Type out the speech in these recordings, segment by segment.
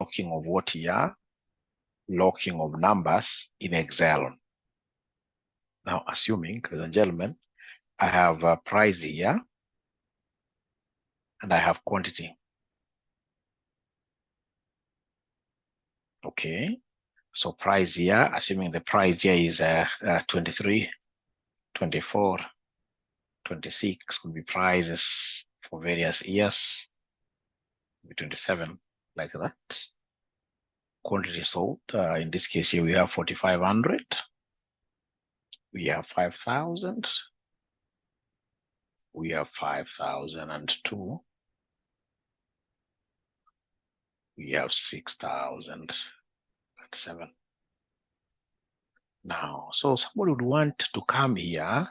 locking of what here? Locking of numbers in Excel. Now, assuming, ladies and gentlemen, I have a price here and I have quantity. Okay, so price here, assuming the price here is 23, 24, 26 could be prices for various years, maybe 27, like that. Quantity sold, in this case here we have 4,500, we have 5,000, we have 5,002, we have 6,007. Now, so somebody would want to come here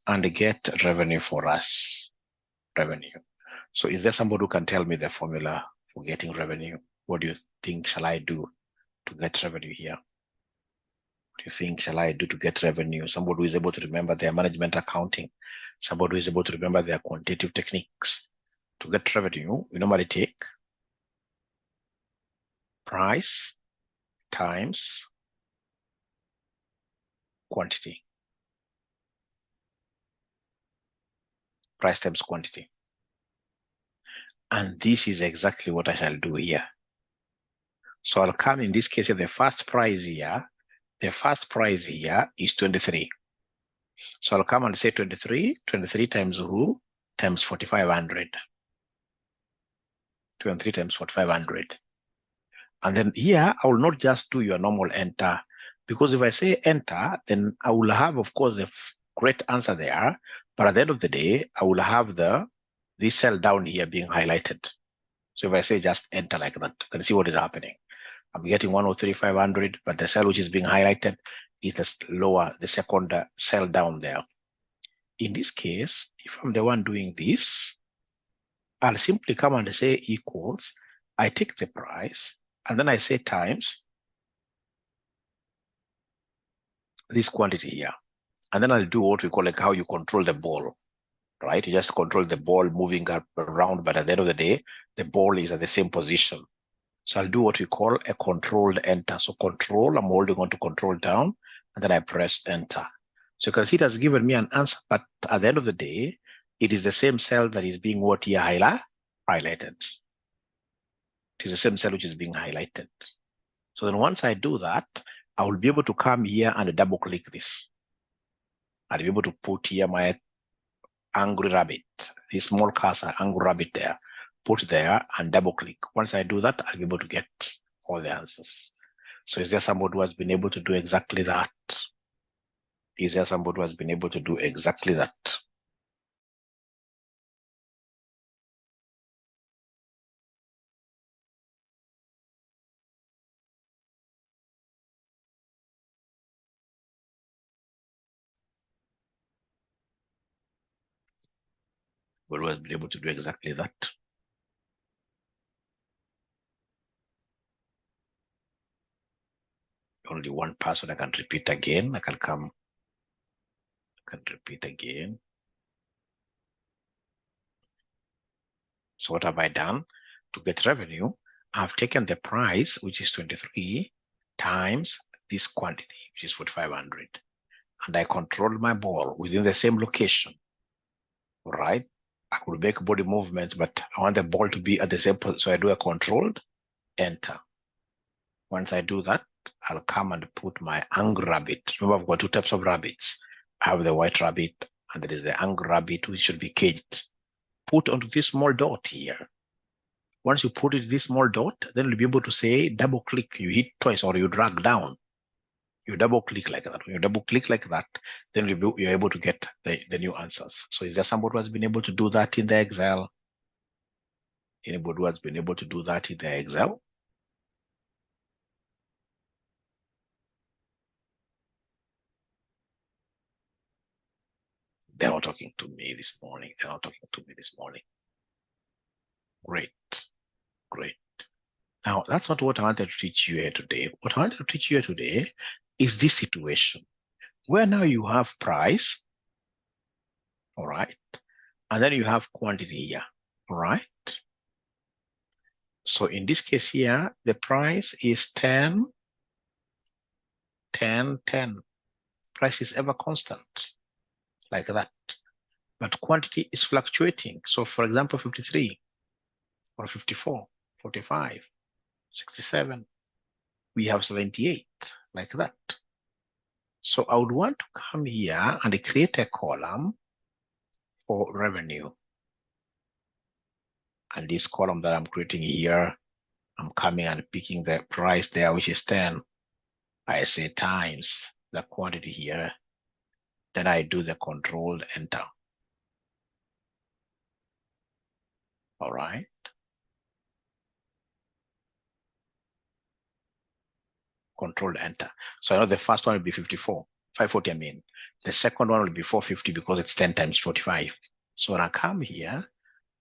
and get revenue for us, revenue. So is there somebody who can tell me the formula for getting revenue? What do you think shall I do to get revenue here? What do you think shall I do to get revenue? Somebody who is able to remember their management accounting, somebody who is able to remember their quantitative techniques. To get revenue, we normally take price times quantity. Price times quantity. And this is exactly what I shall do here. So I'll come in this case, the first price here is 23. So I'll come and say 23 times who? Times 4,500. 23 times 4,500. And then here, I will not just do your normal enter, because if I say enter, then I will have, of course, the correct answer there. But at the end of the day, I will have this cell down here being highlighted. So if I say just enter like that, you can see what is happening. I'm getting 103,500, but the cell which is being highlighted is lower, the second cell down there. In this case, if I'm the one doing this, I'll simply come and say equals, I take the price, and then I say times this quantity here. And then I'll do what we call like how you control the ball, right? You just control the ball moving up around, but at the end of the day, the ball is at the same position. So I'll do what we call a controlled enter. So control, I'm holding on to control down, and then I press enter. So you can see it has given me an answer, but at the end of the day, it is the same cell that is being what here highlighted. It is the same cell which is being highlighted. So then once I do that, I will be able to come here and double click this. I'll be able to put here my angry rabbit, this small cursor, angry rabbit there, put there and double click. Once I do that, I'll be able to get all the answers. So is there somebody who has been able to do exactly that? Is there somebody who has been able to do exactly that? Who has been able to do exactly that? Only one person. I can repeat again. I can repeat again. So what have I done? To get revenue, I've taken the price, which is 23, times this quantity, which is 4,500. And I control my ball within the same location. All right? I could make body movements, but I want the ball to be at the same position. So I do a controlled enter. Once I do that, I'll come and put my angry rabbit. Remember, I've got two types of rabbits. I have the white rabbit, and there is the angry rabbit, which should be caged. Put onto this small dot here. Once you put it this small dot, then you'll be able to say double click. You hit twice or you drag down. You double click like that. When you double click like that, then you're able to get the new answers. So is there somebody who has been able to do that in the Excel? Anybody who has been able to do that in the Excel? They're not talking to me this morning. They're not talking to me this morning. Great, great. Now, that's not what I wanted to teach you here today. What I wanted to teach you here today is this situation where now you have price, all right, and then you have quantity here, all right? So in this case here, the price is 10, 10, 10. Price is ever constant, like that. But quantity is fluctuating. So for example, 53 or 54, 45, 67, we have 78, like that. So I would want to come here and create a column for revenue. And this column that I'm creating here, I'm coming and picking the price there, which is 10. I say times the quantity here. Then I do the controlled enter. All right. Controlled enter. So I know the first one will be 54, 540, I mean. The second one will be 450 because it's 10 times 45. So when I come here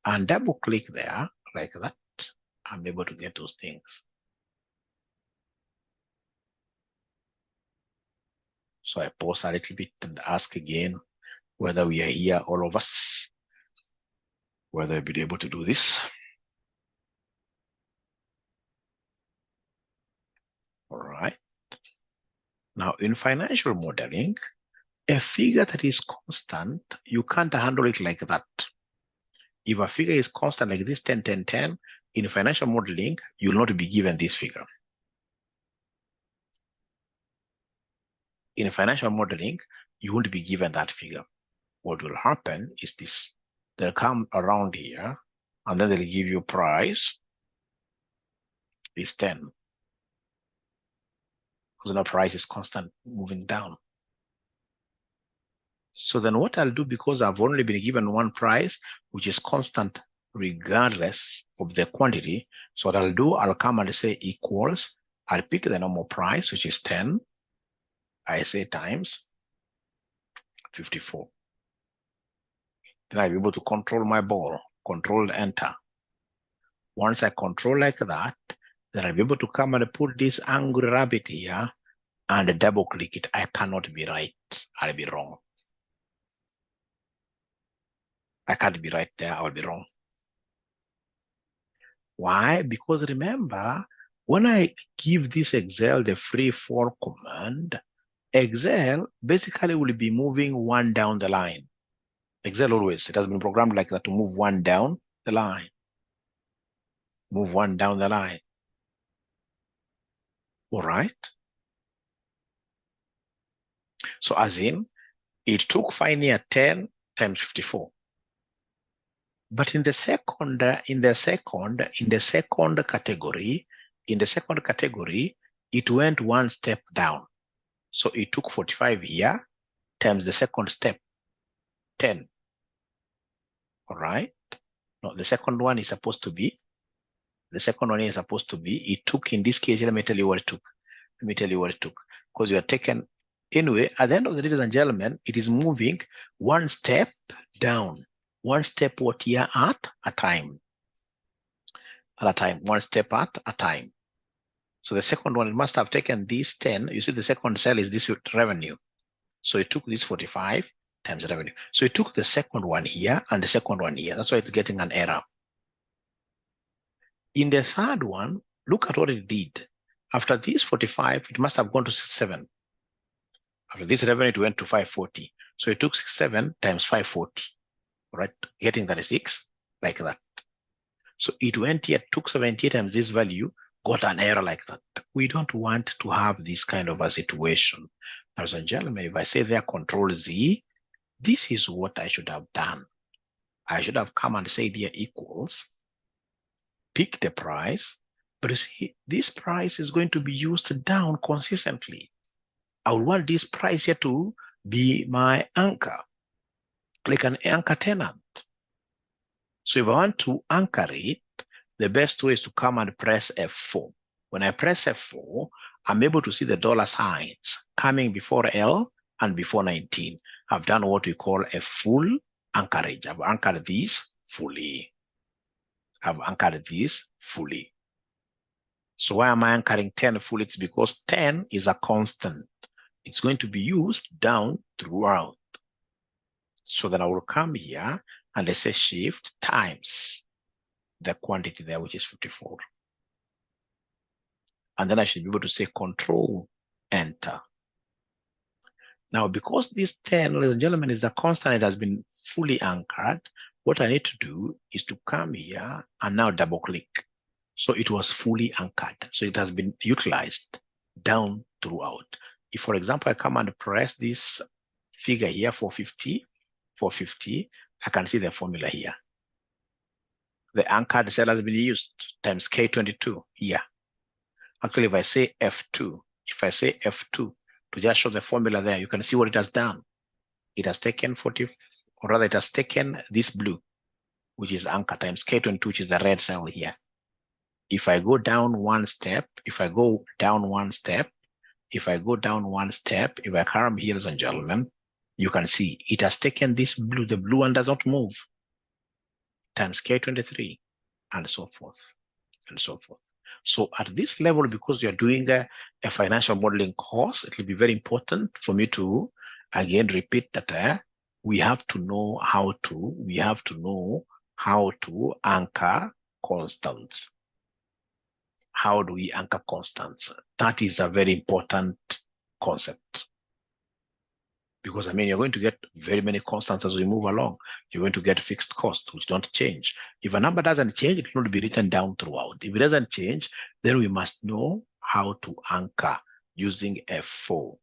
and double click there like that, I'm able to get those things. So I pause a little bit and ask again whether we are here, all of us, whether we'll be able to do this. All right. Now in financial modeling, a figure that is constant, you can't handle it like that. If a figure is constant like this, 10, 10, 10, in financial modeling, you will not be given this figure. In financial modeling, you won't be given that figure. What will happen is this. They'll come around here, and then they'll give you price is 10. Because the price is constant moving down. So then what I'll do, because I've only been given one price, which is constant regardless of the quantity. So what I'll do, I'll come and say equals, I'll pick the normal price, which is 10. I say times 54. Then I'll be able to control my ball, control enter. Once I control like that, then I'll be able to come and put this angry rabbit here and double click it. I cannot be right. I'll be wrong. I can't be right there. I will be wrong. Why? Because remember, when I give this Excel the free for command, Excel basically will be moving one down the line. Excel always, it has been programmed like that to move one down the line. Move one down the line. All right. So as in, it took Finear 10 times 54. But in the second category, it went one step down. So it took 45 here times the second step, 10. All right. No, the second one is supposed to be, it took, in this case, let me tell you what it took. Because you are taken, anyway, at the end of the day, ladies and gentlemen, it is moving one step down. One step what year at a time. One step at a time. So the second one, it must have taken this 10. You see the second cell is this revenue. So it took this 45 times revenue. So it took the second one here and the second one here. That's why it's getting an error. In the third one, look at what it did. After this 45, it must have gone to 67. After this revenue, it went to 540. So it took 67 times 540. Right, getting 36, like that. So it went here, took 78 times this value, got an error like that. We don't want to have this kind of a situation. Ladies and gentlemen, if I say there Control Z, this is what I should have done. I should have come and said here equals, pick the price, but you see, this price is going to be used down consistently. I would want this price here to be my anchor, like an anchor tenant. So if I want to anchor it, the best way is to come and press F4. When I press F4, I'm able to see the dollar signs coming before L and before 19. I've done what we call a full anchorage. I've anchored this fully. So why am I anchoring 10 fully? It's because 10 is a constant. It's going to be used down throughout. So then I will come here and let's say shift times the quantity there, which is 54. And then I should be able to say Control Enter. Now, because this 10, ladies and gentlemen, is the constant, it has been fully anchored. What I need to do is to come here and now double click. So it was fully anchored. So it has been utilized down throughout. If, for example, I come and press this figure here, 450, I can see the formula here. The anchored cell has been used times K22 here. Actually, if I say F2, to just show the formula there, you can see what it has done. It has taken 40, or rather it has taken this blue, which is anchor times K22, which is the red cell here. If I go down one step, if I go down one step, if I come here, ladies and gentlemen, you can see it has taken this blue, the blue one does not move, times K23, and so forth, and so forth. So at this level, because you're doing a financial modeling course, it will be very important for me to, again, repeat that we have to know how to anchor constants. How do we anchor constants? That is a very important concept. Because, I mean, you're going to get very many constants as we move along. You're going to get fixed costs, which don't change. If a number doesn't change, it will be written down throughout. If it doesn't change, then we must know how to anchor using F4.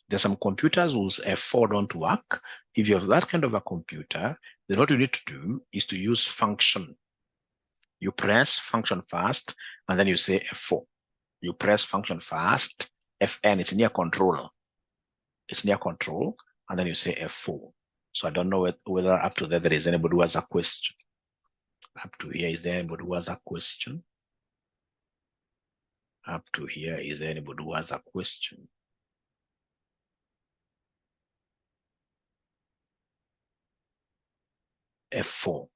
There's some computers whose F4 don't work. If you have that kind of a computer, then what you need to do is to use function. You press function first, and then you say F4. You press function first, Fn, it's near control. And then you say F4. So I don't know whether up to there is anybody who has a question. Up to here, is there anybody who has a question? Up to here, is there anybody who has a question? F4.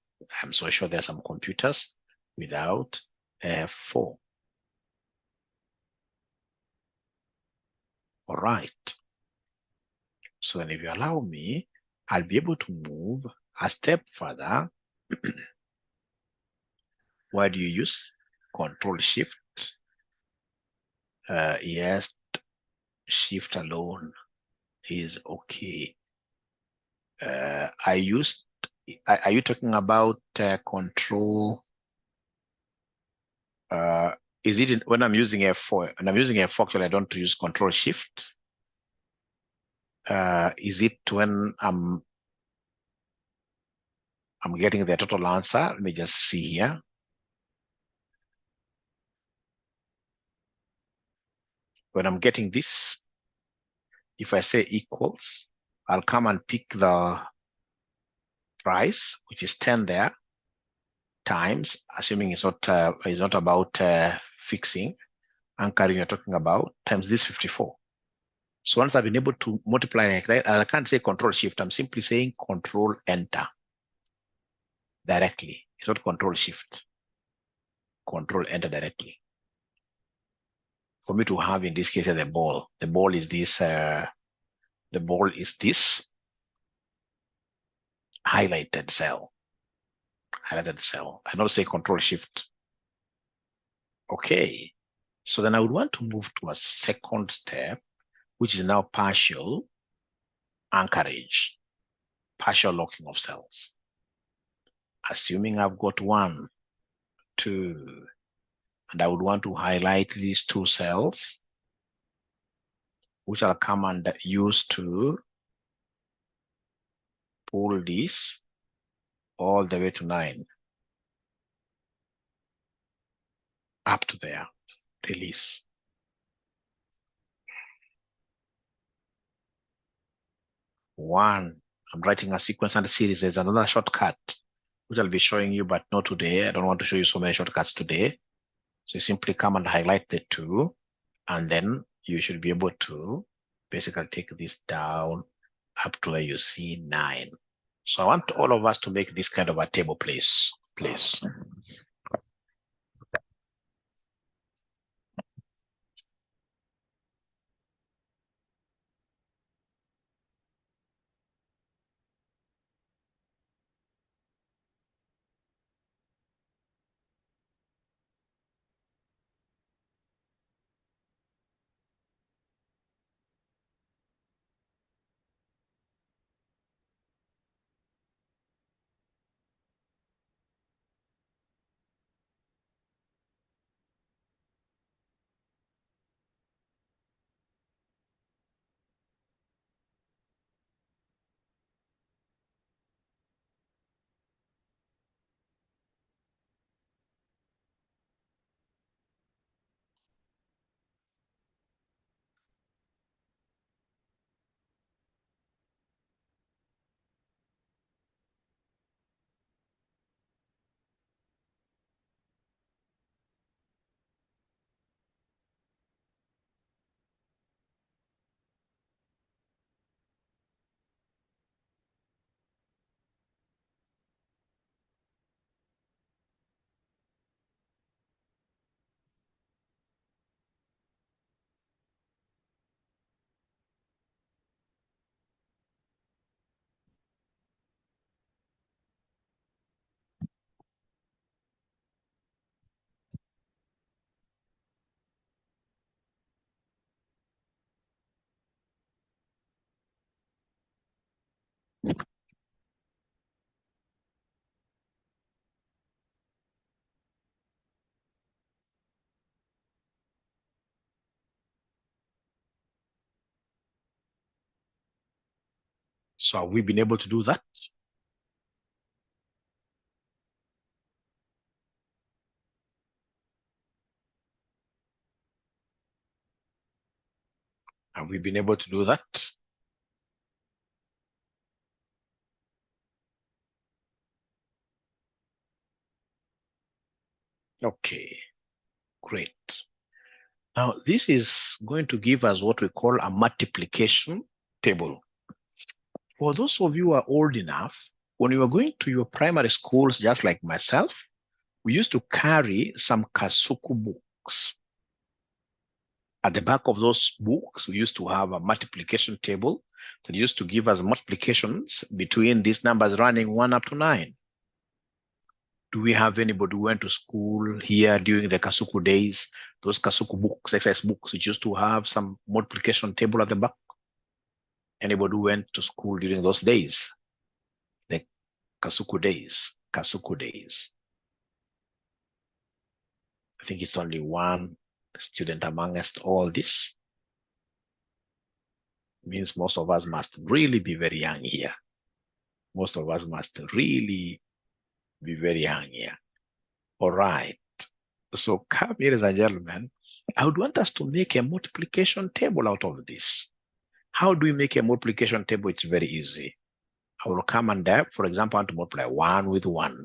I'm so sure there are some computers without F4. All right. So then if you allow me, I'll be able to move a step further. Why do you use Control Shift? Yes, Shift alone is okay. Are you talking about Control? Is it when I'm using F4? When I'm using F4, actually, I don't use Control Shift. Is it when I'm getting the total answer? Let me just see here. When I'm getting this, if I say equals, I'll come and pick the price, which is 10 there, times, assuming it's not about fixing, anchoring you're talking about, times this 54. So once I've been able to multiply like that, I can't say Control Shift. I'm simply saying Control Enter directly. It's not Control Shift. Control Enter directly. For me to have in this case the ball. The ball is this. The ball is this highlighted cell. I don't say Control Shift. Okay. So then I would want to move to a second step, which is now partial anchorage, partial locking of cells. Assuming I've got 1, 2, and I would want to highlight these 2 cells, which I'll come and use to pull this all the way to 9. Up to there, release. I'm writing a sequence and a series. There's another shortcut, which I'll be showing you, but not today. I don't want to show you so many shortcuts today. So you simply come and highlight the 2, and then you should be able to basically take this down up to where you see 9. So I want all of us to make this kind of a table, please. So have we been able to do that? Have we been able to do that? Okay, great. Now, this is going to give us what we call a multiplication table. For those of you who are old enough, when you were going to your primary schools, just like myself, we used to carry some Kasuku books. At the back of those books, we used to have a multiplication table that used to give us multiplications between these numbers running 1 up to 9. Do we have anybody who went to school here during the Kasuku days? Those Kasuku books, exercise books, which used to have some multiplication table at the back. Anybody who went to school during those days? The Kasuku days, Kasuku days. I think it's only one student amongst all this. It means most of us must really be very young here. Most of us must really be very young here. All right. So come, ladies and gentlemen, I would want us to make a multiplication table out of this. How do we make a multiplication table? It's very easy. I will come and, for example, I want to multiply 1 with 1.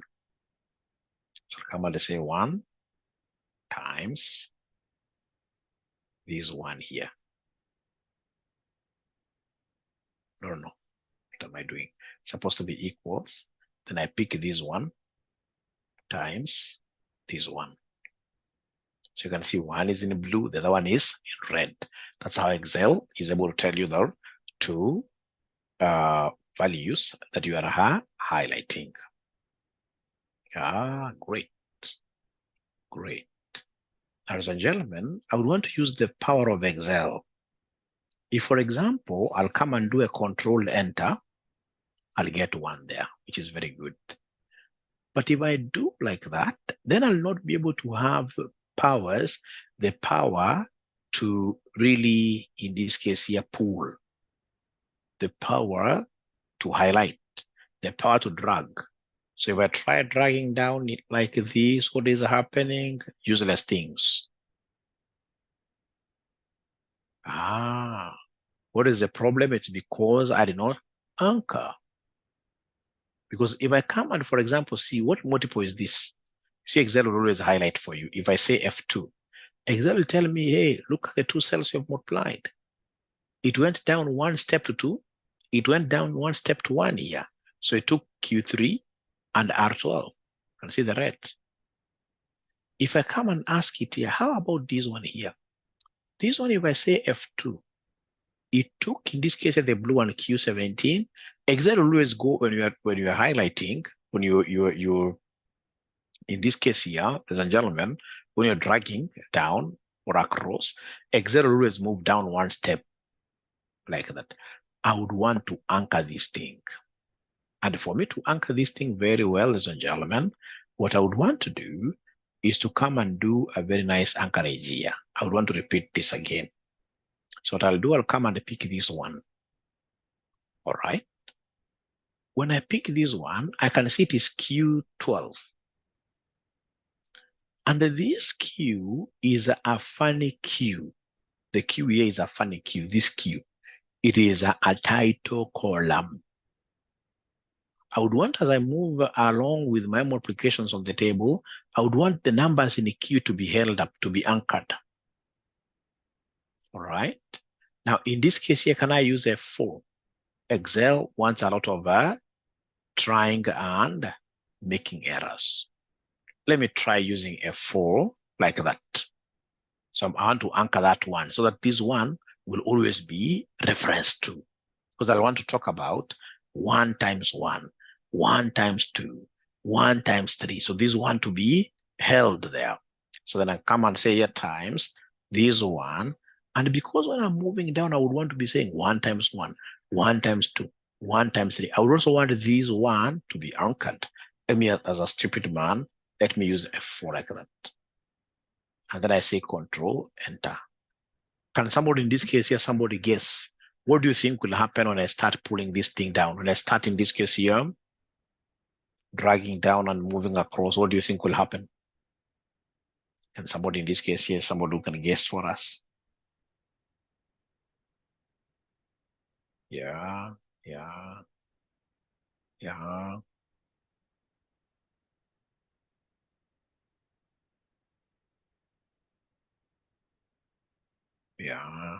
So I'll come and say 1 times this 1 here. No. What am I doing? It's supposed to be equals. Then I pick this 1 times this 1. So you can see 1 is in blue, the other one is in red. That's how Excel is able to tell you the two values that you are highlighting. Great. Great. Ladies and gentlemen, I would want to use the power of Excel. If, for example, I'll come and do a control enter, I'll get 1 there, which is very good. But if I do like that, then I'll not be able to have the power to really, in this case here, pull, the power to highlight, the power to drag. So if I try dragging down it like this, what is happening? Useless things. What is the problem? It's because I did not anchor. Because if I come and, for example, see what multiple is this, see, Excel will always highlight for you. If I say F2, Excel will tell me, hey, look at the 2 cells you've multiplied. It went down 1 step to 2. It went down 1 step to 1 here. So it took Q3 and R12. You can see the red. If I come and ask it here, how about this one here? This one, if I say F2, it took, in this case, the blue one, Q17. Excel will always go when you are highlighting, when you're in this case here, ladies and gentlemen, when you're dragging down or across, Excel will always move down 1 step like that. I would want to anchor this thing. And for me to anchor this thing very well, ladies and gentlemen, what I would want to do is to come and do a very nice anchorage here. I would want to repeat this again. So what I'll do, I'll come and pick this one. All right. When I pick this one, I can see it is Q12. And this Q is a funny Q. The Q here is a funny Q, this Q. It is a title column. I would want, as I move along with my multiplications on the table, I would want the numbers in the Q to be held up, to be anchored. All right. Now, in this case here, can I use F4? Excel wants a lot of trying and making errors. Let me try using F4 like that. So I want to anchor that one so that this one will always be referenced to. Because I want to talk about 1 times 1, 1 times 2, 1 times 3. So this one to be held there. So then I come and say here times this one. And because when I'm moving down, I would want to be saying 1 times 1, 1 times 2, 1 times 3. I would also want this one to be anchored. Let me, as a stupid man, let me use F4 like that. And then I say Control Enter. Can somebody in this case here, somebody guess What do you think will happen when I start pulling this thing down? When I start in this case here, dragging down and moving across, what do you think will happen? And somebody in this case here, somebody who can guess for us. Yeah, yeah, yeah. Yeah.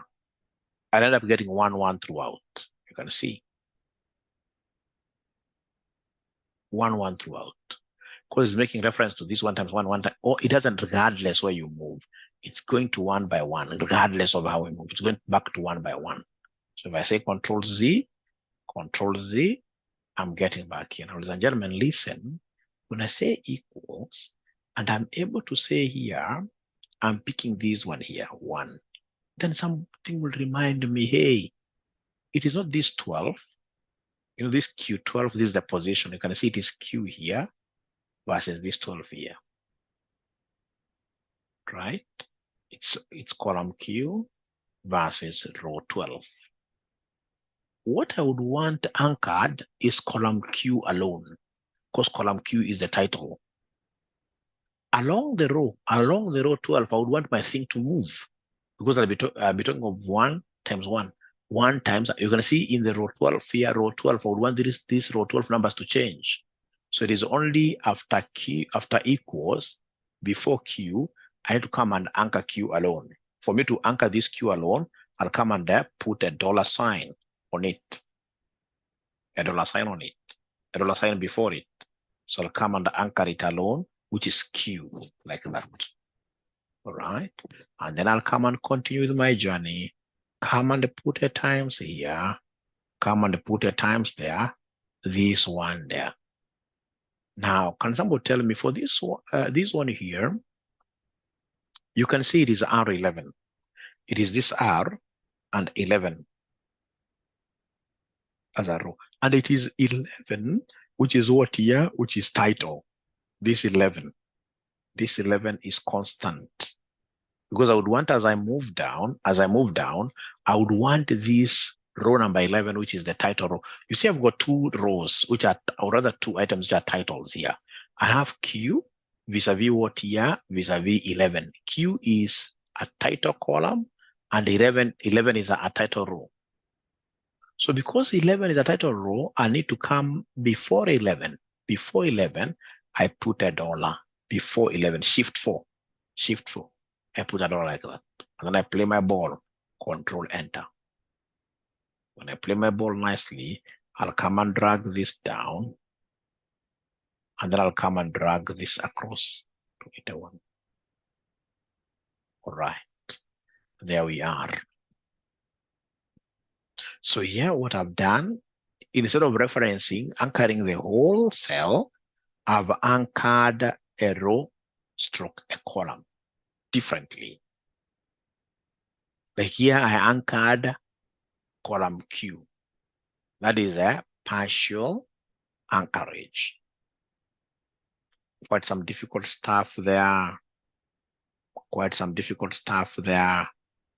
I ended up getting 1-1 throughout. You can see 1-1 throughout. Because it's making reference to this 1 times 1, 1 time. Or it doesn't, regardless where you move. It's going to 1 by 1, regardless of how we move. It's going back to 1 by 1. So if I say Control Z, I'm getting back here. Now, ladies and gentlemen, listen. When I say equals, and I'm able to say here, I'm picking this one here, 1. Then something will remind me, hey, it is not this 12. You know, this Q12, this is the position. You can see it is Q here versus this 12 here, right? It's column Q versus row 12. What I would want anchored is column Q alone, because column Q is the title. Along the row 12, I would want my thing to move, because I'll be talking of 1 times 1. 1 times, you're going to see in the row 12 here, row 12, I would want these row 12 numbers to change. So it is only after Q, after equals, before Q, I need to come and anchor Q alone. For me to anchor this Q alone, I'll come and put a $sign on it. A $sign on it. A $sign before it. So I'll come and anchor it alone, which is Q, like that. All right. And then I'll come and continue with my journey. Come and put a times here. Come and put a times there. This one there. Now, can somebody tell me for this one here, you can see it is R11. It is this R and 11 as a row. And it is 11, which is what here, which is title. This 11 is constant. Because I would want, as I move down, I would want this row number 11, which is the title row. You see, I've got 2 rows, which are, or rather 2 items which are titles here. I have Q vis-a-vis what here, vis-a-vis 11. Q is a title column, and 11 is a title row. So because 11 is a title row, I need to come before 11. Before 11, I put a $. Before 11, shift 4. I put a $, like that. And then I play my ball, Control Enter. When I play my ball nicely, I'll come and drag this down. And then I'll come and drag this across to hit a 1. All right. There we are. So here, what I've done, instead of anchoring the whole cell, I've anchored a row stroke a column differently. Like here, I anchored column Q. That is a partial anchorage. Quite some difficult stuff there.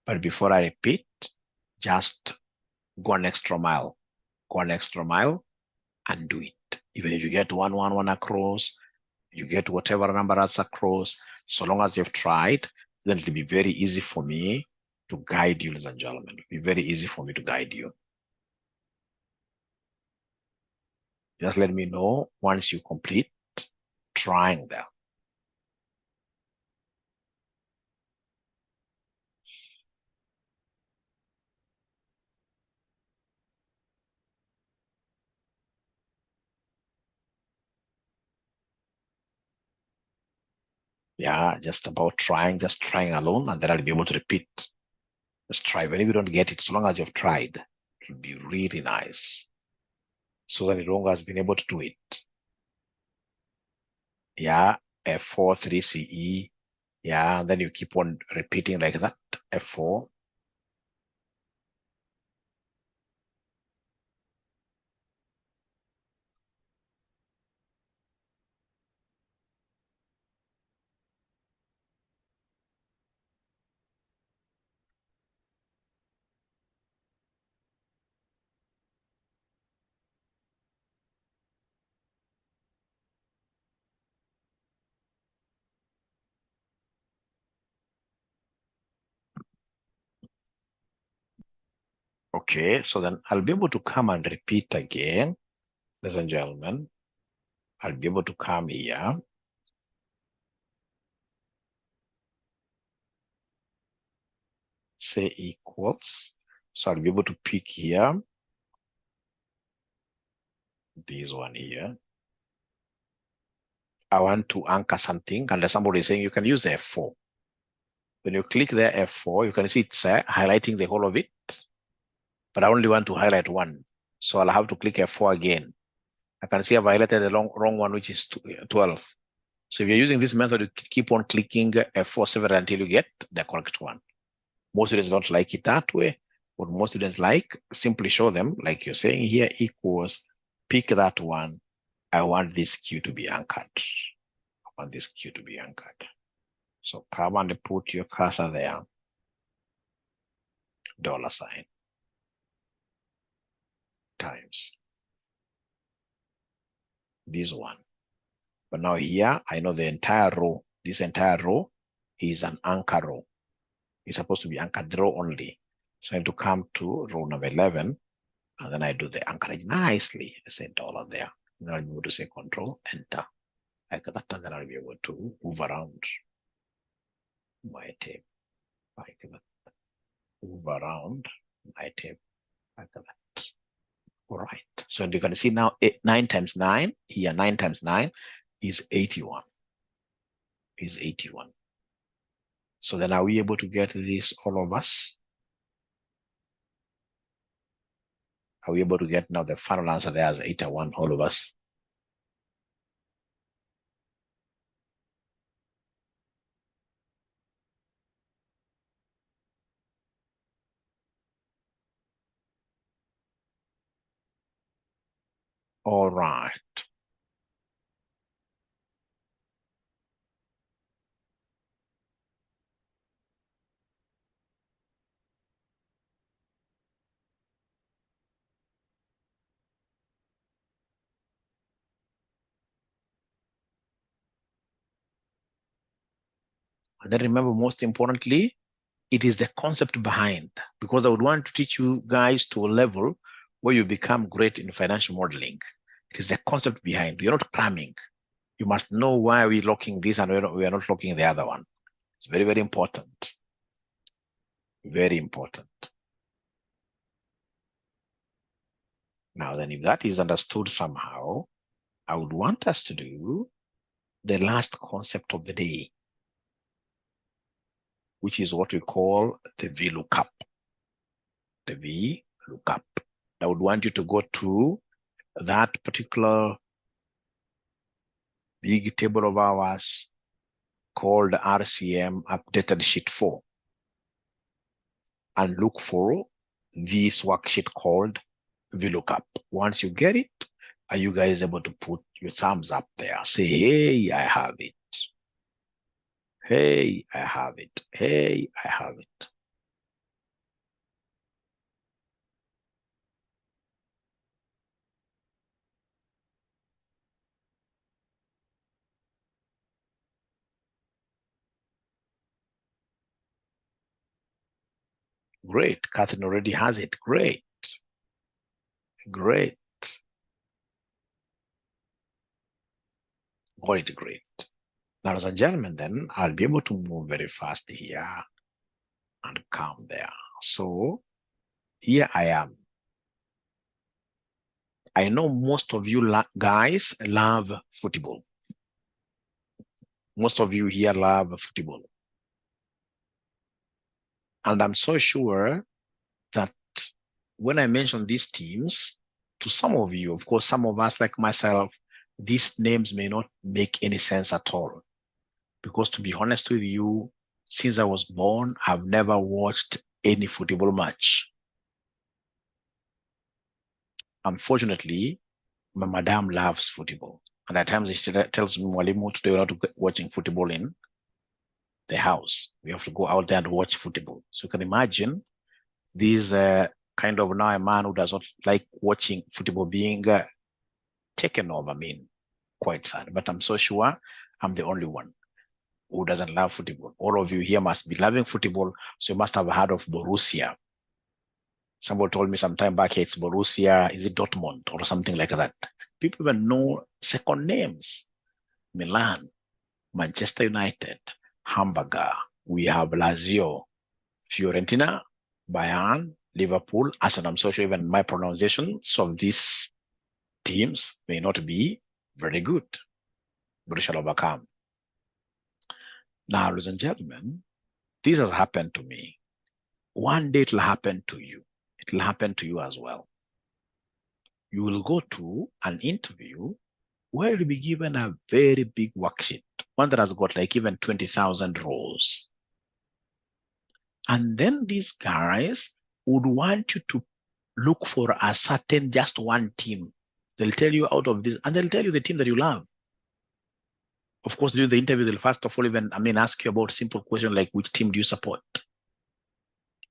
But before I repeat, just go an extra mile. And do it. Even if you get 1, 1, 1 across, you get whatever number that's across, so long as you've tried, then it'll be very easy for me to guide you, ladies and gentlemen. It'll be very easy for me to guide you. Just let me know once you complete trying there. Yeah, just trying alone, and then I'll be able to repeat. Just try. Even if you don't get it, so long as you've tried, it'll be really nice. So that Ironga has been able to do it. Yeah, F4, 3 CE. Yeah, and then you keep on repeating like that. F4. Okay, so then I'll be able to come and repeat again, ladies and gentlemen. I'll be able to come here. Say equals. So I'll be able to pick here. This one here. I want to anchor something, and somebody is saying you can use F4. When you click there F4, you can see it's highlighting the whole of it, but I only want to highlight one. So I'll have to click F4 again. I can see I've highlighted the wrong one, which is 12. So if you're using this method, you keep on clicking F4 several until you get the correct one. Most students don't like it that way. What most students like, simply show them, like you're saying here, equals, pick that one. I want this Q to be anchored. I want this Q to be anchored. So come and put your cursor there. $sign times this one. But now here, I know the entire row, this entire row is an anchor row. It's supposed to be anchored row only. So I need to come to row number 11, and then I do the anchorage nicely. I say $, there. Then I'll be able to say Control, Enter. Like that, and then I'll be able to move around my tape. Like that. Move around my tape. Like that. All right. So you can see now 9 times 9, here 9 times 9 is 81. Is 81. So then are we able to get this, all of us? Are we able to get now the final answer there as 81, all of us? All right. And then remember, most importantly, it is the concept behind, because I would want to teach you guys to a level where you become great in financial modeling. It is the concept behind. You're not cramming. You must know why we're locking this and we are not locking the other one. It's very, very important. Very important. Now then, if that is understood somehow, I would want us to do the last concept of the day, which is what we call the VLOOKUP. The VLOOKUP. I would want you to go to that particular big table of ours called RCM Updated Sheet 4 and look for this worksheet called VLOOKUP. Once you get it, are you guys able to put your thumbs up there? Say, hey, I have it. Hey, I have it. Hey, I have it. Great. Catherine already has it. Great. Great. Great, great. Now, ladies and gentlemen, then I'll be able to move very fast here and come there. So here I am. I know most of you guys love football. Most of you here love football. And I'm so sure that when I mention these teams, to some of you, of course, some of us like myself, these names may not make any sense at all. Because to be honest with you, since I was born, I've never watched any football match. Unfortunately, my madam loves football. And at times she tells me, Mwalimu, today we're not watching football in the house. We have to go out there and watch football. So you can imagine this kind of now a man who does not like watching football being taken over. I mean, quite sad. But I'm so sure I'm the only one who doesn't love football. All of you here must be loving football. So you must have heard of Borussia. Somebody told me some time back, hey, it's Borussia, is it Dortmund or something like that? People even know second names. Milan, Manchester United, Hamburger, we have Lazio, Fiorentina, Bayern, Liverpool, Arsenal. I'm so sure even my pronunciations of these teams may not be very good, but we shall overcome. Now, ladies and gentlemen, this has happened to me. One day it will happen to you. It will happen to you as well. You will go to an interview where you'll be given a very big worksheet, one that has got like even 20,000 rows. And then these guys would want you to look for a certain, just one team. They'll tell you out of this, and they'll tell you the team that you love. Of course, during the interview, they'll first of all ask you about simple questions like, which team do you support?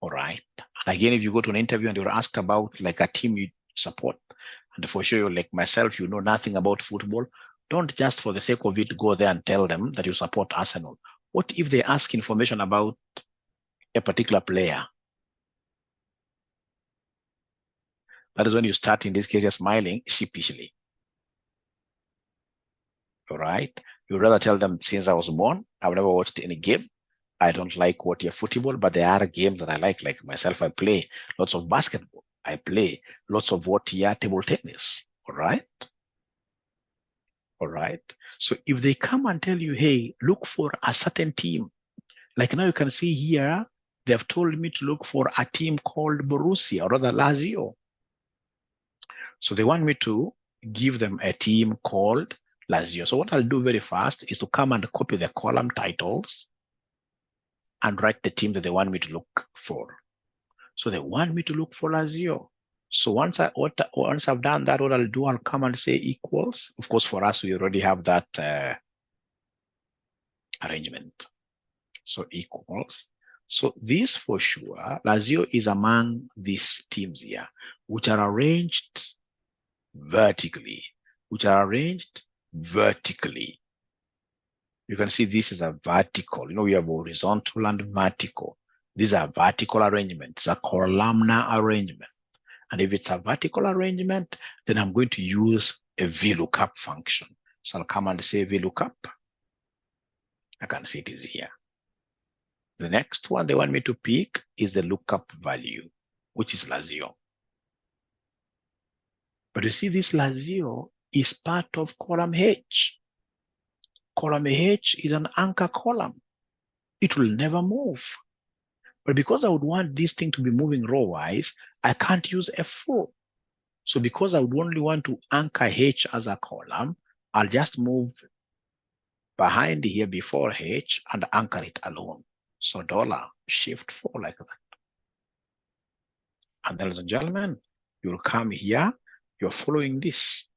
All right. Again, if you go to an interview and you're asked about like a team you support, and for sure, like myself, you know nothing about football, don't just for the sake of it go there and tell them that you support Arsenal. What if they ask information about a particular player? That is when you start, in this case, you're smiling sheepishly. All right. You'd rather tell them, since I was born, I've never watched any game. I don't like what your football, but there are games that I like myself, I play lots of basketball. I play lots of table tennis. All right. All right. So if they come and tell you, hey, look for a certain team, like now you can see here, they have told me to look for a team called Borussia, or rather Lazio. So they want me to give them a team called Lazio. So what I'll do very fast is to come and copy the column titles and write the team that they want me to look for. So they want me to look for Lazio. So once I've done that, what I'll do, I'll come and say equals. Of course, for us, we already have that arrangement. So equals. So this for sure, Lazio is among these teams here, which are arranged vertically, You can see this is a vertical. We have horizontal and vertical. These are vertical arrangements, a columnar arrangement. And if it's a vertical arrangement, then I'm going to use a VLOOKUP function. So I'll come and say VLOOKUP. I can see it is here. The next one they want me to pick is the lookup value, which is Lazio. But you see, this Lazio is part of column H. Column H is an anchor column. It will never move. But because I would want this thing to be moving row-wise, I can't use F4. So because I would only want to anchor H as a column, I'll just move behind here before H and anchor it alone. So $shift4 like that. And ladies and gentlemen, you'll come here, you're following this.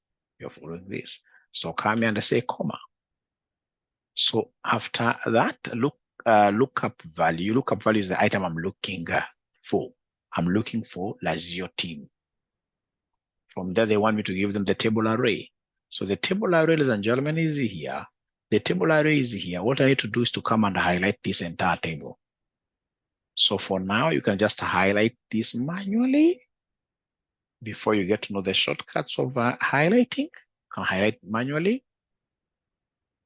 So come here and say comma. So after that, lookup value. Lookup value is the item I'm looking for. I'm looking for Lazio team. From there, they want me to give them the table array. So the table array, ladies and gentlemen, is here. The table array is here. What I need to do is to come and highlight this entire table. So for now, you can just highlight this manually. Before you get to know the shortcuts of highlighting, you can highlight manually.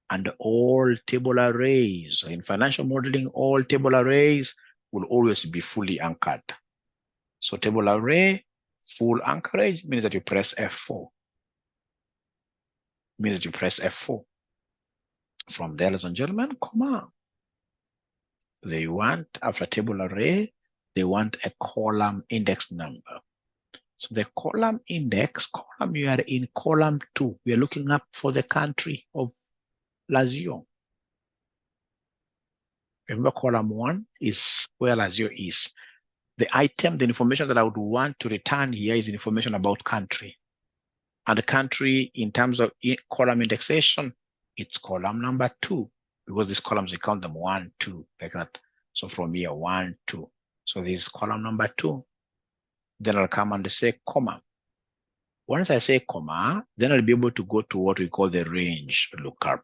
And all table arrays, in financial modeling, all table arrays will always be fully anchored. So table array, full anchorage means that you press F4. From there, ladies and gentlemen, comma. They want, after table array, they want a column index number. So the column index, you are in column 2. We are looking up for the country of Lazio. Remember, column 1 is where Lazio is. The item, the information that I would want to return here is information about country. And the country, in terms of column indexation, it's column number 2, because these columns, we count them 1, 2, like that. So from here, 1, 2. So this is column number 2. Then I'll come and say comma. Once I say comma, then I'll be able to go to what we call the range lookup.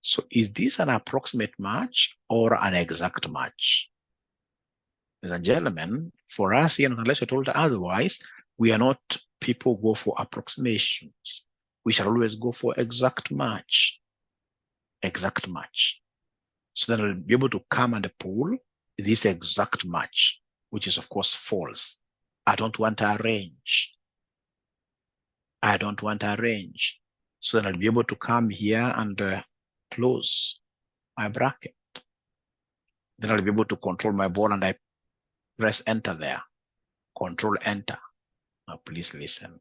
So is this an approximate match or an exact match? Ladies and gentlemen, for us here, unless you're told otherwise, we are not people who go for approximations. We shall always go for exact match. Exact match. So that I'll be able to come and pull this exact match, which is of course false. I don't want a range. I don't want a range. So then I'll be able to come here and close my bracket. Then I'll be able to control my ball, and I press enter there. Control enter. Now please listen.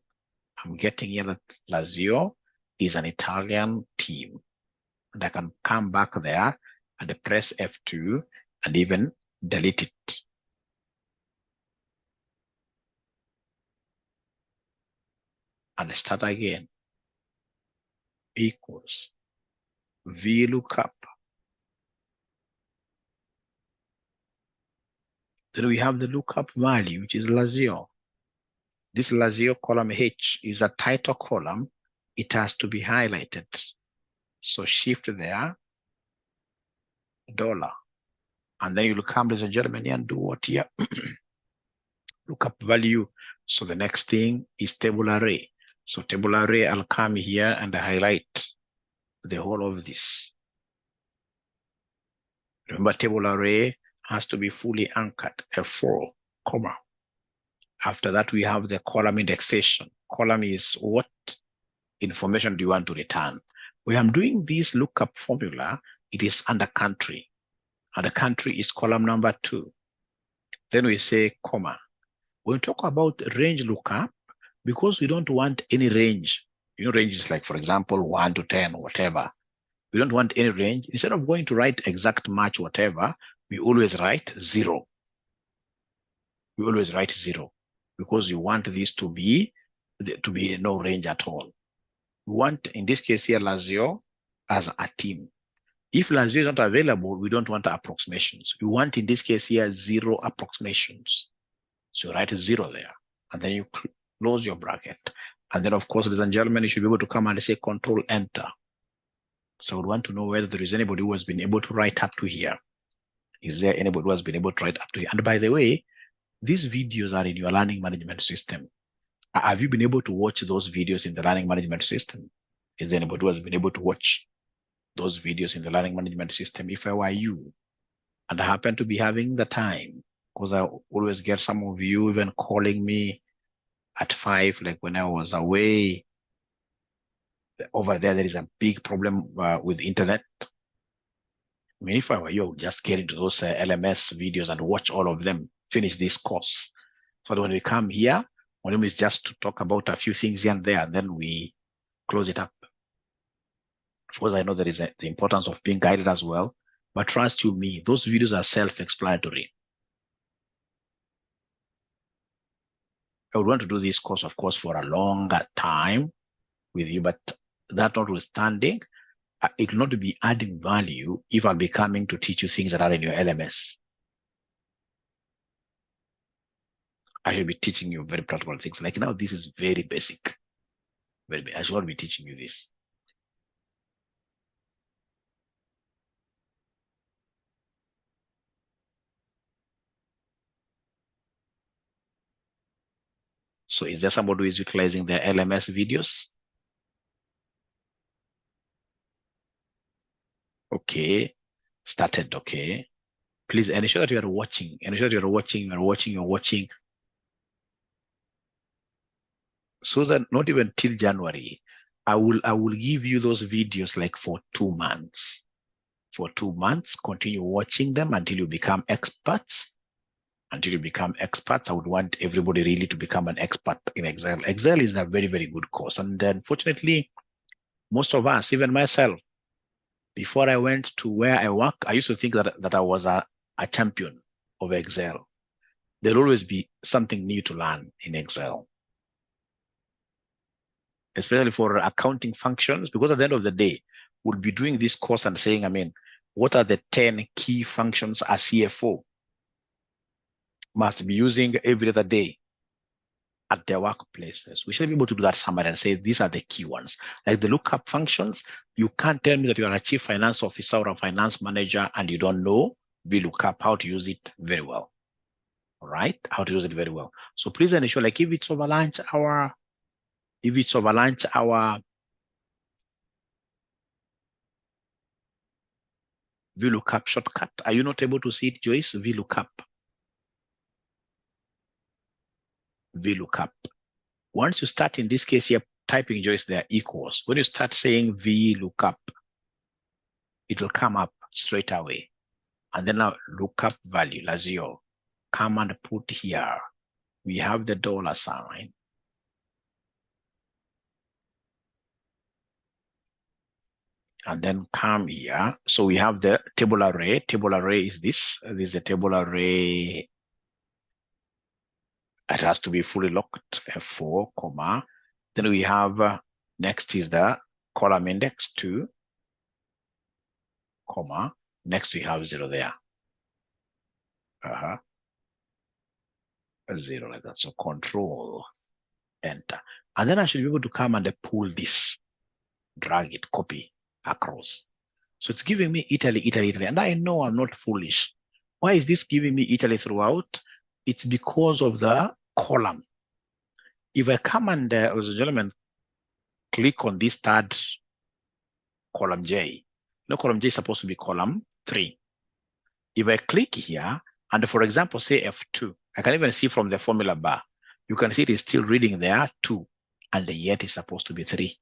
I'm getting here that Lazio is an Italian team. And I can come back there and press F2 and even delete it. And start again. Equals VLOOKUP. Then we have the lookup value, which is Lazio. This Lazio column H is a title column. It has to be highlighted. So shift there, $. And then you'll come, ladies and gentlemen, and do what here? Lookup value. So the next thing is table array. So table array, I'll come here and highlight the whole of this. Remember, table array has to be fully anchored, F4, comma. After that, we have the column indexation. Column is what information do you want to return? When I'm doing this lookup formula, it is under country. And the country is column number 2. Then we say comma. When we talk about range lookup, because we don't want any range, you know, range is like, for example, 1 to 10, whatever. We don't want any range. Instead of going to write exact match, whatever, we always write 0. We always write 0 because you want this to be no range at all. We want, in this case here, Lazio as a team. If Lazio is not available, we don't want approximations. We want, in this case here, 0 approximations. So you write 0 there, and then you close your bracket. And then, of course, ladies and gentlemen, you should be able to come and say Control Enter. So we want to know whether there is anybody who has been able to write up to here. Is there anybody who has been able to write up to here? And by the way, these videos are in your learning management system. Have you been able to watch those videos in the learning management system? Is there anybody who has been able to watch those videos in the learning management system? If I were you, and I happen to be having the time, because I always get some of you even calling me at 5, like when I was away. Over there is a big problem with internet. I mean, if I were you, I would just get into those LMS videos and watch all of them, finish this course. So that when we come here, one of them is just to talk about a few things here and there, and then we close it up. Of course, I know there is the importance of being guided as well, but trust you me, those videos are self-explanatory. I would want to do this course, of course, for a longer time with you, but that notwithstanding, it will not be adding value if I'll be coming to teach you things that are in your LMS. I should be teaching you very practical things. Like now, this is very basic. Very basic. I should not be teaching you this. So is there somebody who is utilizing their LMS videos? Okay, started, okay. Please ensure that you are watching. Ensure that you are watching. So that not even till January, I will give you those videos like for 2 months. For 2 months, continue watching them until you become experts. Until you become experts, I would want everybody really to become an expert in Excel. Excel is a very, very good course. And unfortunately, most of us, even myself, before I went to where I work, I used to think that I was a champion of Excel. There'll always be something new to learn in Excel, especially for accounting functions, because at the end of the day, we'll be doing this course and saying, I mean, what are the 10 key functions a CFO must be using every other day at their workplaces? We should be able to do that somewhere and say, these are the key ones. Like the lookup functions, you can't tell me that you are a chief finance officer or a finance manager and you don't know VLOOKUP, how to use it very well. All right, how to use it very well. So please ensure, like if it's over lunch hour, VLOOKUP shortcut. Are you not able to see it, Joyce? VLOOKUP. Once you start, in this case here, typing, Joyce, there equals. When you start saying VLOOKUP, it will come up straight away. And then now lookup value, Lazio. Come and put here. We have the $sign. And then come here. So we have the table array. Table array is this. This is the table array. It has to be fully locked, F4, comma. Then we have, next is the column index 2, comma. Next we have 0 there. 0 like that. So control, enter. And then I should be able to come and pull this, drag it, copy across. So it's giving me Italy, Italy, Italy. And I know I'm not foolish. Why is this giving me Italy throughout? It's because of the column. If I come and, as a gentleman, click on this third column J, column J is supposed to be column 3. If I click here, and for example, say F2, I can even see from the formula bar, you can see it is still reading there 2, and yet it's supposed to be 3.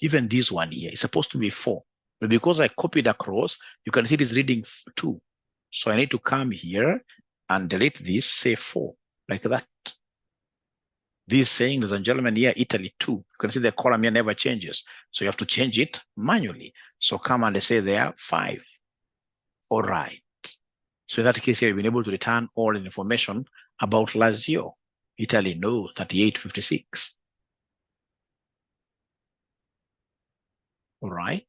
Even this one here is supposed to be 4. But because I copied across, you can see it is reading 2. So I need to come here and delete this, say 4, like that. This is saying, ladies and gentlemen, here, Italy 2. You can see the column here never changes. So you have to change it manually. So come and say there 5. All right. So in that case here, we've been able to return all the information about Lazio. Italy, no, 3856. All right.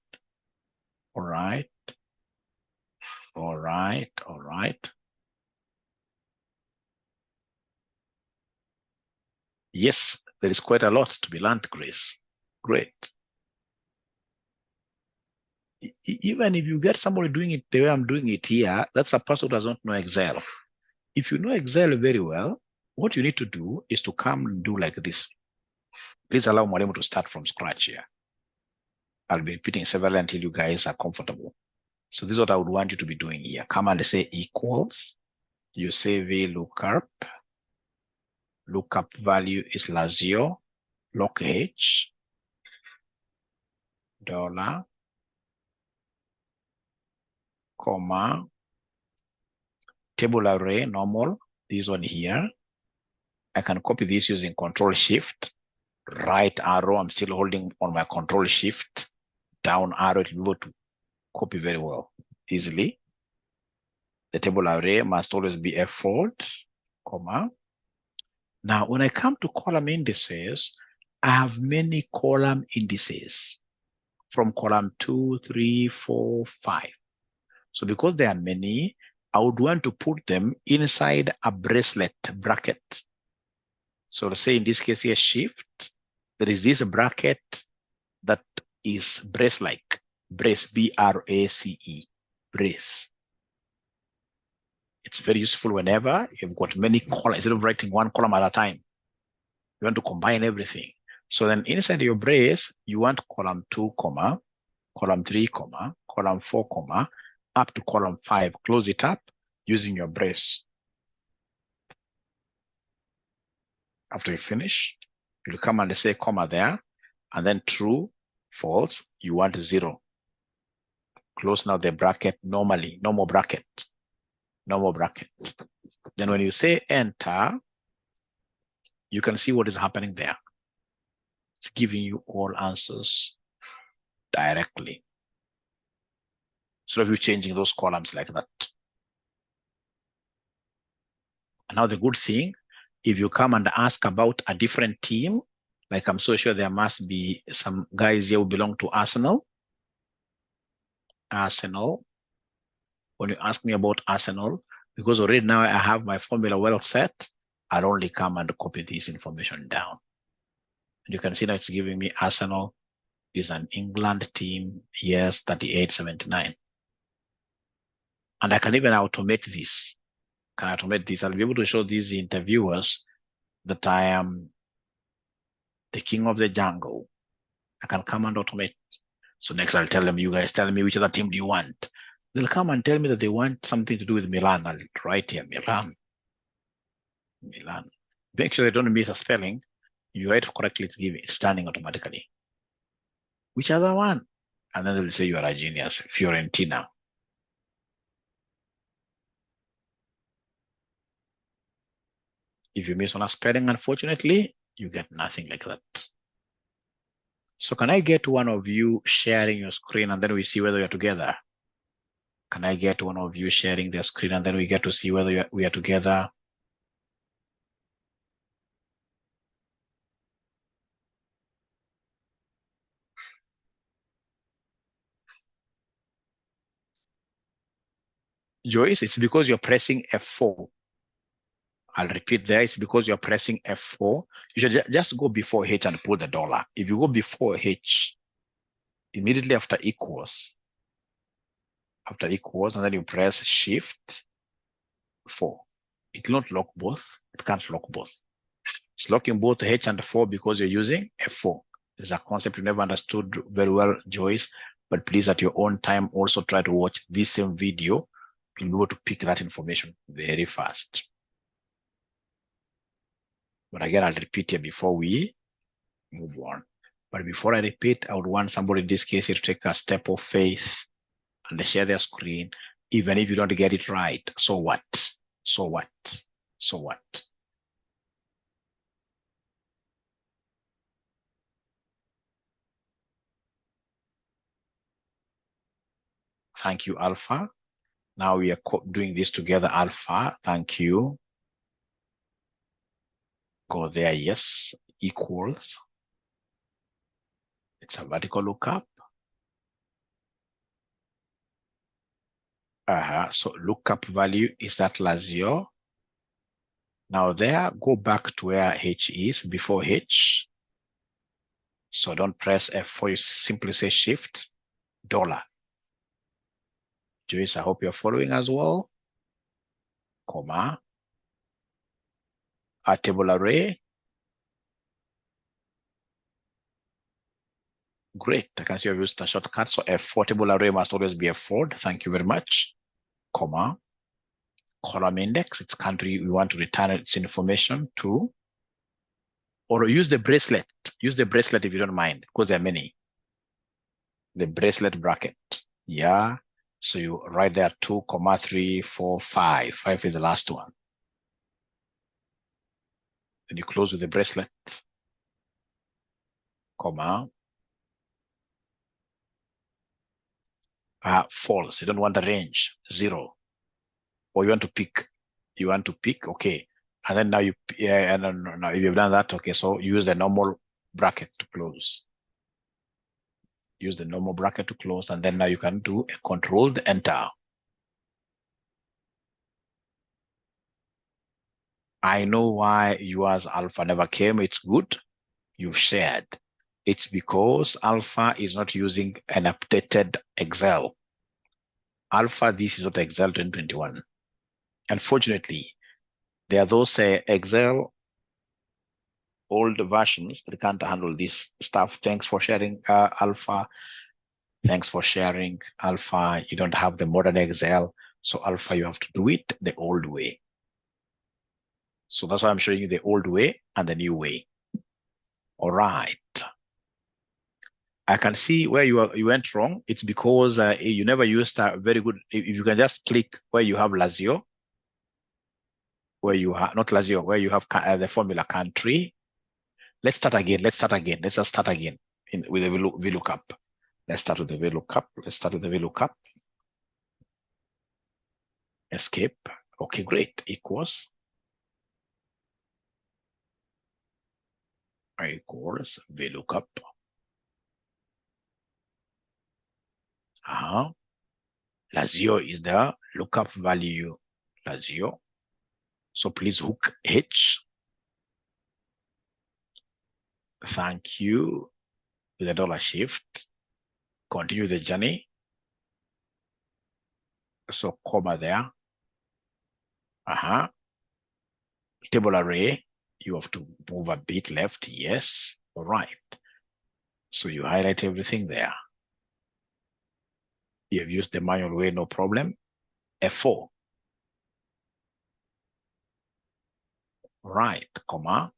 All right. All right. All right. Yes, there is quite a lot to be learned, Grace. Great. Even if you get somebody doing it the way I'm doing it here, that's a person who does not know Excel. If you know Excel very well, what you need to do is to come and do like this. Please allow Mwalimu to start from scratch here. I'll be repeating several until you guys are comfortable. So this is what I would want you to be doing here. Come and say equals. You say VLOOKUP. Lookup value is Lazio, log H, $, comma, table array, normal, this one here. I can copy this using Control Shift, right arrow. I'm still holding on my Control Shift, down arrow to be able to copy very well, easily. The table array must always be F4, comma. Now, when I come to column indices, I have many column indices from column 2, 3, 4, 5. So because there are many, I would want to put them inside a bracelet bracket. So let's say in this case here, shift, there is this bracket that is brace-like, brace, B-R-A-C-E, brace. It's very useful whenever you've got many columns. Instead of writing one column at a time, you want to combine everything. So then inside your brace, you want column 2, comma, column 3, comma, column 4, comma, up to column 5. Close it up using your brace. After you finish, you'll come and say comma there, and then true, false, you want 0. Close now the bracket normally, no more bracket. No more bracket. Then when you say enter, you can see what is happening there. It's giving you all answers directly. So if you're changing those columns like that. And now the good thing, if you come and ask about a different team, like I'm so sure there must be some guys here who belong to Arsenal. Arsenal. When you ask me about Arsenal, because already now I have my formula well set, I'll only come and copy this information down. And you can see now it's giving me Arsenal is an England team, yes, 38.79. And I can even automate this. Can automate this? I'll be able to show these interviewers that I am the king of the jungle. I can come and automate. So next I'll tell them, you guys tell me which other team do you want? They'll come and tell me that they want something to do with Milan. I'll write here, Milan. Milan. Make sure they don't miss a spelling. You write correctly, it's turning automatically. Which other one? And then they'll say you are a genius. Fiorentina. If you miss on a spelling, unfortunately, you get nothing like that. So can I get one of you sharing your screen and then we see whether you're together? Can I get one of you sharing their screen and then we get to see whether we are together? Joyce, it's because you're pressing F4. I'll repeat there, it's because you're pressing F4. You should just go before H and put the dollar. If you go before H, immediately after equals, and then you press Shift 4. It will not lock both. It can't lock both. It's locking both H and 4 because you're using F4. It's a concept you never understood very well, Joyce, but please at your own time also try to watch this same video. You'll be able to pick that information very fast. But again, I'll repeat here before we move on. But before I repeat, I would want somebody in this case to take a step of faith and share their screen, even if you don't get it right. So what? So what? So what? Thank you, Alpha. Now we are doing this together, Alpha. Thank you. Go there, yes. Equals. It's a vertical lookup. So lookup value is that Lazio. Now there, go back to where H is before H. So don't press F4, you simply say Shift, dollar. Joyce, I hope you're following as well. Comma. A table array. Great, I can see I've used a shortcut. So F4 table array must always be F4. Thank you very much. Comma. Column index, it's country we want to return its information to. Or use the bracelet. Use the bracelet if you don't mind, because there are many. The bracelet bracket. Yeah. So you write there 2, 3, 4, 5. 5 is the last one. Then you close with the bracelet. Comma. False. You don't want a range. 0. Or you want to pick. You want to pick. Okay. And then now you, now if you've done that, okay, so use the normal bracket to close. Use the normal bracket to close, and then now you can do a controlled enter. I know why yours Alpha never came. It's good. You've shared. It's because Alpha is not using an updated Excel. Alpha, this is not Excel 2021. Unfortunately, there are those Excel old versions that can't handle this stuff. Thanks for sharing, Alpha. Thanks for sharing, Alpha. You don't have the modern Excel. So Alpha, you have to do it the old way. So that's why I'm showing you the old way and the new way. All right. I can see where you went wrong. It's because you never used a very good. If you can just click where you have Lazio, where you have not Lazio, where you have the formula country. Let's start again. Let's just start again with the VLOOKUP. Let's start with the VLOOKUP. Escape. Okay, great. Equals VLOOKUP. Lazio is the lookup value. Lazio. So please hook H. Thank you. with a dollar shift. Continue the journey. So comma there. Table array, you have to move a bit left. Yes. All right. So you highlight everything there. You have used the manual way, no problem. F4. Right, comma.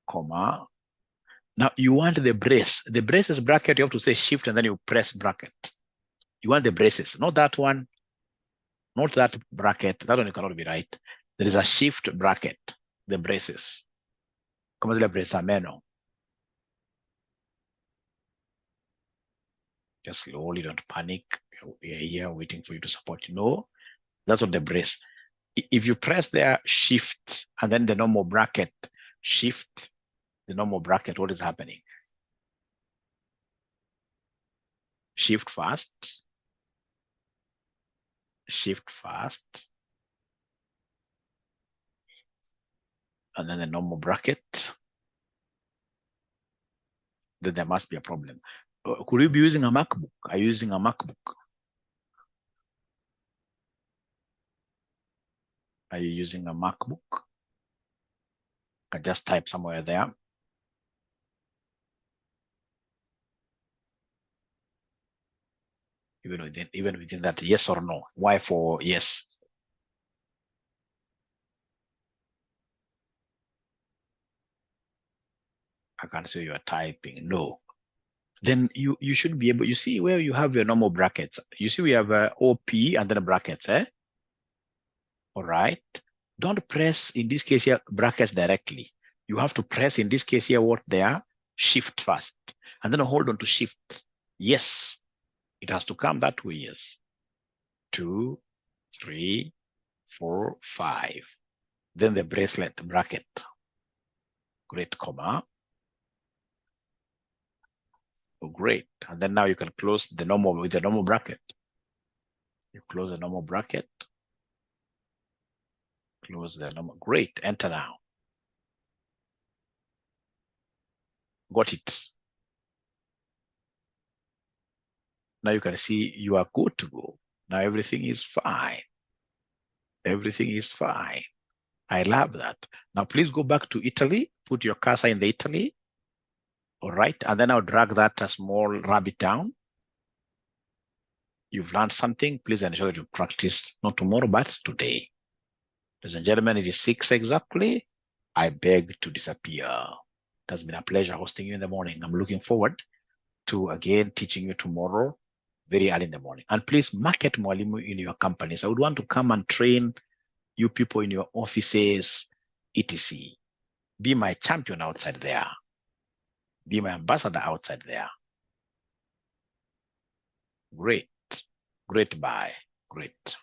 Comma. Now you want the brace. The braces bracket, you have to say shift and then you press bracket. You want the braces, not that one. Not that bracket. That one cannot be right. There is a shift bracket, the braces. Como zile braces ameno. Just slowly, don't panic. We are here waiting for you to support. No, that's what the brace. If you press there, shift, and then the normal bracket, shift, the normal bracket, what is happening? Shift fast. Shift fast. And then the normal bracket. Then there must be a problem. Could you be using a MacBook? Are you using a MacBook? Are you using a MacBook? I just type somewhere there. Even within that, yes or no? Why for yes? I can't see you are typing no. Then you should be able, you see where you have your normal brackets. You see we have OP and then brackets, eh? All right. Don't press, in this case here, brackets directly. You have to press, in this case here, what they are, shift first. And then hold on to shift. Yes. It has to come that way, yes. 2, 3, 4, 5. Then the bracelet bracket. Great, comma. Oh, great. And then now you can close the normal with the normal bracket. You close the normal bracket. Close the normal. Great. Enter now. Got it. Now you can see you are good to go. Now everything is fine. Everything is fine. I love that. Now please go back to Italy. Put your cursor in the Italy. All right. And then I'll drag that a small rabbit down. You've learned something. Please ensure that you practice not tomorrow, but today. Ladies and gentlemen, it is 6 exactly. I beg to disappear. It has been a pleasure hosting you in the morning. I'm looking forward to again teaching you tomorrow very early in the morning. And please market Mwalimu in your companies. I would want to come and train you people in your offices, etc. Be my champion outside there. Be my ambassador outside there. Great. Great. Bye. Great.